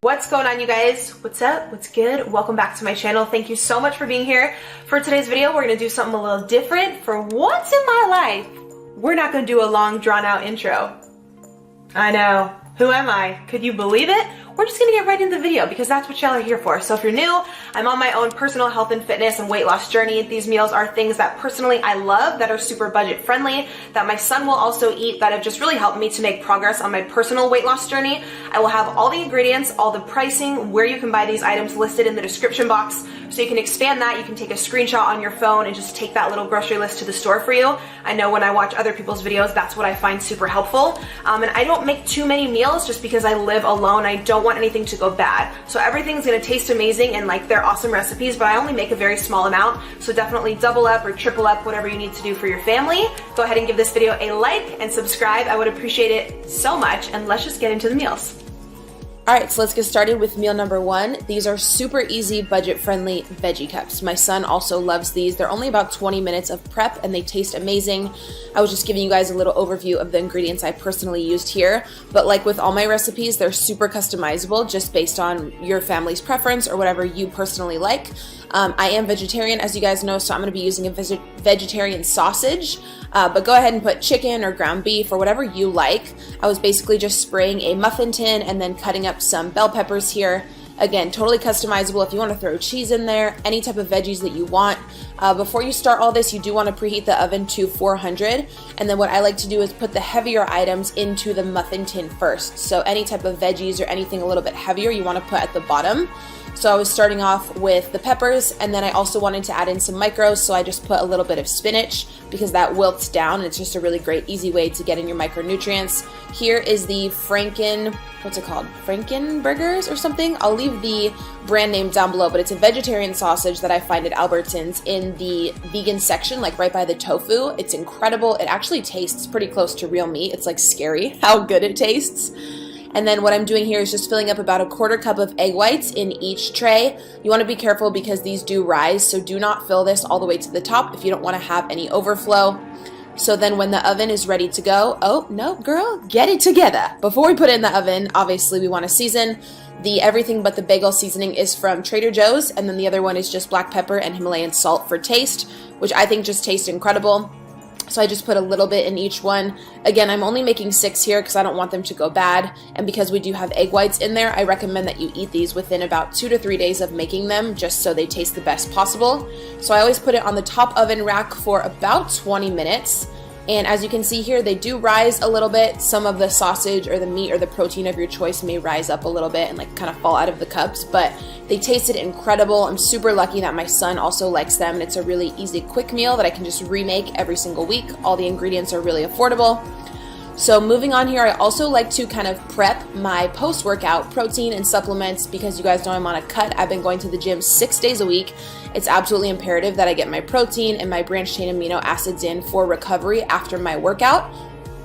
What's going on, you guys? What's up? What's good? Welcome back to my channel. Thank you so much for being here. For today's video, we're gonna do something a little different. For once in my life, we're not gonna do a long, drawn-out intro. I know. Who am I? Could you believe it? We're just gonna get right into the video because that's what y'all are here for. So if you're new, I'm on my own personal health and fitness and weight loss journey. These meals are things that personally I love, that are super budget friendly, that my son will also eat, that have just really helped me to make progress on my personal weight loss journey. I will have all the ingredients, all the pricing, where you can buy these items listed in the description box. So you can expand that. You can take a screenshot on your phone and just take that little grocery list to the store for you. I know when I watch other people's videos, that's what I find super helpful. And I don't make too many meals just because I live alone. I don't want anything to go bad. So everything's gonna taste amazing and like they're awesome recipes, but I only make a very small amount. So definitely double up or triple up, whatever you need to do for your family. Go ahead and give this video a like and subscribe. I would appreciate it so much. And let's just get into the meals. All right, so let's get started with meal number one. These are super easy, budget-friendly veggie cups. My son also loves these. They're only about 20 minutes of prep and they taste amazing. I was just giving you guys a little overview of the ingredients I personally used here, but like with all my recipes, they're super customizable just based on your family's preference or whatever you personally like. I am vegetarian, as you guys know, so I'm gonna be using a vegetarian sausage, but go ahead and put chicken or ground beef or whatever you like. I was basically just spraying a muffin tin and then cutting up some bell peppers here. Again, totally customizable if you want to throw cheese in there, any type of veggies that you want. Before you start all this, you do want to preheat the oven to 400. And then what I like to do is put the heavier items into the muffin tin first. So any type of veggies or anything a little bit heavier you want to put at the bottom. So I was starting off with the peppers, and then I also wanted to add in some micros, so I just put a little bit of spinach because that wilts down and it's just a really great easy way to get in your micronutrients. Here is the Frankenburgers or something. I'll leave the brand name down below, but it's a vegetarian sausage that I find at Albertsons in the vegan section, like right by the tofu. It's incredible. It actually tastes pretty close to real meat. It's like scary how good it tastes. And then what I'm doing here is just filling up about a 1/4 cup of egg whites in each tray. You want to be careful because these do rise, so do not fill this all the way to the top if you don't want to have any overflow. So then when the oven is ready to go, oh no girl, get it together. Before we put it in the oven, obviously we want to season. The everything but the bagel seasoning is from Trader Joe's, and then the other one is just black pepper and Himalayan salt for taste, which I think just tastes incredible. So I just put a little bit in each one. Again, I'm only making 6 here because I don't want them to go bad. And because we do have egg whites in there, I recommend that you eat these within about 2 to 3 days of making them, just so they taste the best possible. So I always put it on the top oven rack for about 20 minutes. And as you can see here, they do rise a little bit. Some of the sausage or the meat or the protein of your choice may rise up a little bit and like kind of fall out of the cups, but they tasted incredible. I'm super lucky that my son also likes them, and it's a really easy, quick meal that I can just remake every single week. All the ingredients are really affordable. So moving on here, I also like to kind of prep my post-workout protein and supplements because you guys know I'm on a cut. I've been going to the gym 6 days a week. It's absolutely imperative that I get my protein and my branched chain amino acids in for recovery after my workout.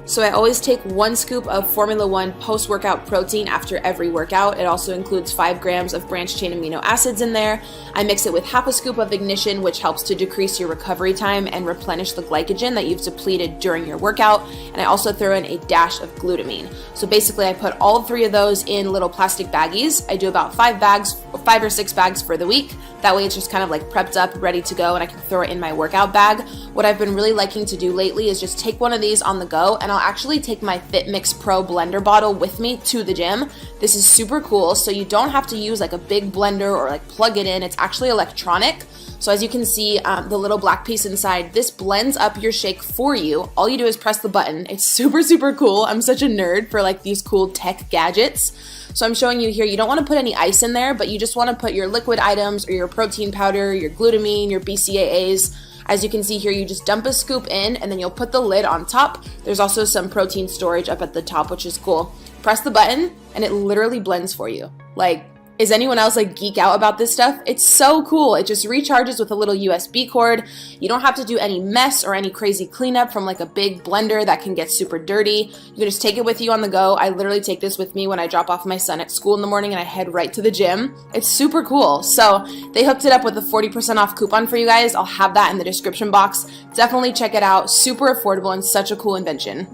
So I always take 1 scoop of Formula 1 post-workout protein after every workout. It also includes 5 grams of branched chain amino acids in there. I mix it with 1/2 scoop of Ignition, which helps to decrease your recovery time and replenish the glycogen that you've depleted during your workout. And I also throw in a dash of glutamine. So basically I put all 3 of those in little plastic baggies. I do about 5 or 6 bags for the week. That way it's just kind of like prepped up, ready to go, and I can throw it in my workout bag. What I've been really liking to do lately is just take one of these on the go, and I'll actually take my FitMix Pro blender bottle with me to the gym. This is super cool, so you don't have to use like a big blender or like plug it in. It's actually electronic. So as you can see, the little black piece inside, this blends up your shake for you. All you do is press the button. It's super, super cool. I'm such a nerd for like these cool tech gadgets. So I'm showing you here, you don't want to put any ice in there, but you just want to put your liquid items or your protein powder, your glutamine, your BCAAs. As you can see here, you just dump a scoop in and then you'll put the lid on top. There's also some protein storage up at the top, which is cool. Press the button and it literally blends for you. Like, is anyone else like geek out about this stuff? It's so cool. It just recharges with a little USB cord. You don't have to do any mess or any crazy cleanup from like a big blender that can get super dirty. You can just take it with you on the go. I literally take this with me when I drop off my son at school in the morning and I head right to the gym. It's super cool. So they hooked it up with a 40% off coupon for you guys. I'll have that in the description box. Definitely check it out. Super affordable and such a cool invention.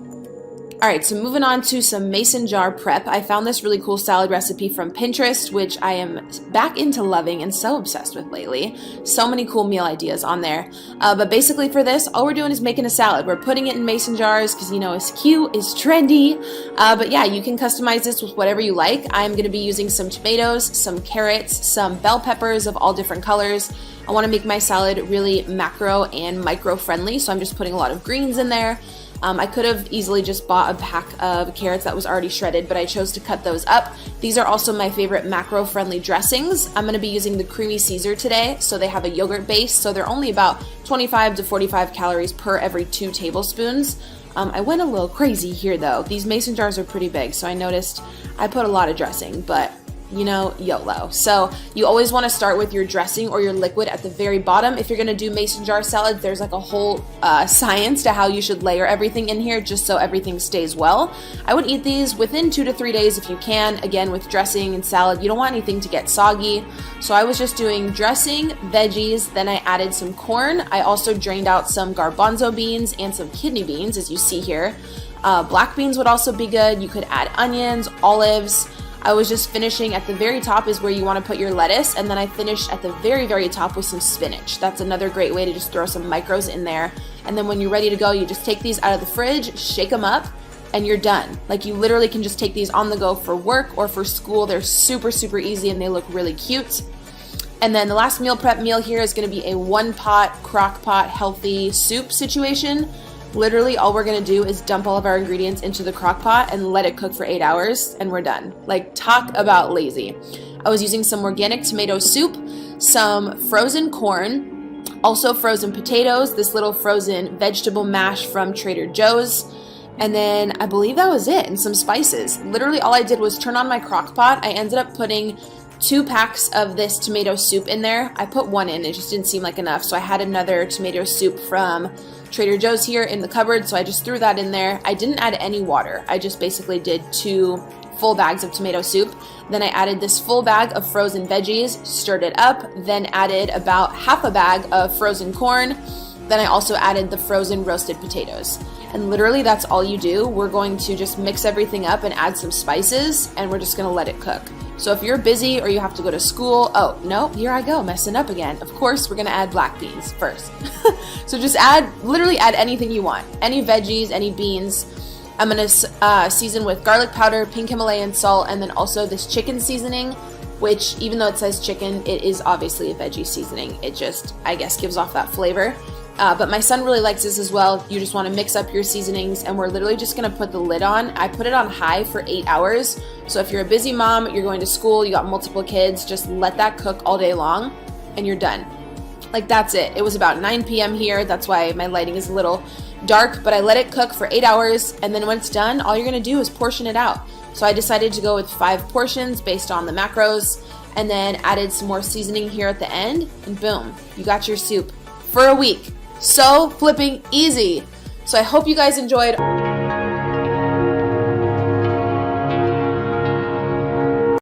Alright, so moving on to some mason jar prep. I found this really cool salad recipe from Pinterest, which I am back into loving and so obsessed with lately. So many cool meal ideas on there. But basically for this, all we're doing is making a salad. We're putting it in mason jars because, it's cute, it's trendy. But yeah, you can customize this with whatever you like. I'm going to be using some tomatoes, some carrots, some bell peppers of all different colors. I want to make my salad really macro and micro friendly, so I'm just putting a lot of greens in there. I could have easily just bought a pack of carrots that was already shredded, but I chose to cut those up. These are also my favorite macro-friendly dressings. I'm going to be using the creamy Caesar today, so they have a yogurt base, so they're only about 25 to 45 calories per every 2 tablespoons. I went a little crazy here though. These mason jars are pretty big, so I noticed I put a lot of dressing, but YOLO. So you always want to start with your dressing or your liquid at the very bottom. If you're going to do mason jar salad, there's like a whole science to how you should layer everything in here just so everything stays well. I would eat these within 2 to 3 days if you can. Again, with dressing and salad, you don't want anything to get soggy. So I was just doing dressing, veggies, then I added some corn. I also drained out some garbanzo beans and some kidney beans, as you see here. Black beans would also be good. You could add onions, olives. I was just finishing at the very top is where you want to put your lettuce, and then I finished at the very, very top with some spinach. That's another great way to just throw some micros in there. And then when you're ready to go, you just take these out of the fridge, shake them up, and you're done. Like, you literally can just take these on the go for work or for school. They're super, super easy and they look really cute. And then the last meal prep meal here is going to be a 1-pot, crock pot, healthy soup situation. Literally, all we're gonna do is dump all of our ingredients into the crock pot and let it cook for 8 hours, and we're done. Like, talk about lazy. I was using some organic tomato soup, some frozen corn, also frozen potatoes, this little frozen vegetable mash from Trader Joe's, and then I believe that was it, and some spices. Literally, all I did was turn on my crock pot. I ended up putting 2 packs of this tomato soup in there. I put 1 in, it just didn't seem like enough, so I had another tomato soup from Trader Joe's here in the cupboard, so I just threw that in there. I didn't add any water. I just basically did 2 full bags of tomato soup. Then I added this full bag of frozen veggies, stirred it up, then added about half a bag of frozen corn. Then I also added the frozen roasted potatoes. And literally that's all you do. We're going to just mix everything up and add some spices, and we're just gonna let it cook. So if you're busy or you have to go to school, oh no, here I go, messing up again. Of course, we're gonna add black beans first. So just literally add anything you want. Any veggies, any beans. I'm gonna season with garlic powder, pink Himalayan salt, and then also this chicken seasoning, which even though it says chicken, it is obviously a veggie seasoning. It just, I guess, gives off that flavor. But my son really likes this as well. You just want to mix up your seasonings, and we're literally just going to put the lid on. I put it on high for 8 hours. So if you're a busy mom, you're going to school, you got multiple kids, just let that cook all day long and you're done. Like, that's it. It was about 9 p.m. here. That's why my lighting is a little dark, but I let it cook for 8 hours, and then when it's done, all you're going to do is portion it out. So I decided to go with 5 portions based on the macros, and then added some more seasoning here at the end, and boom, you got your soup for a week. So flipping easy. So I hope you guys enjoyed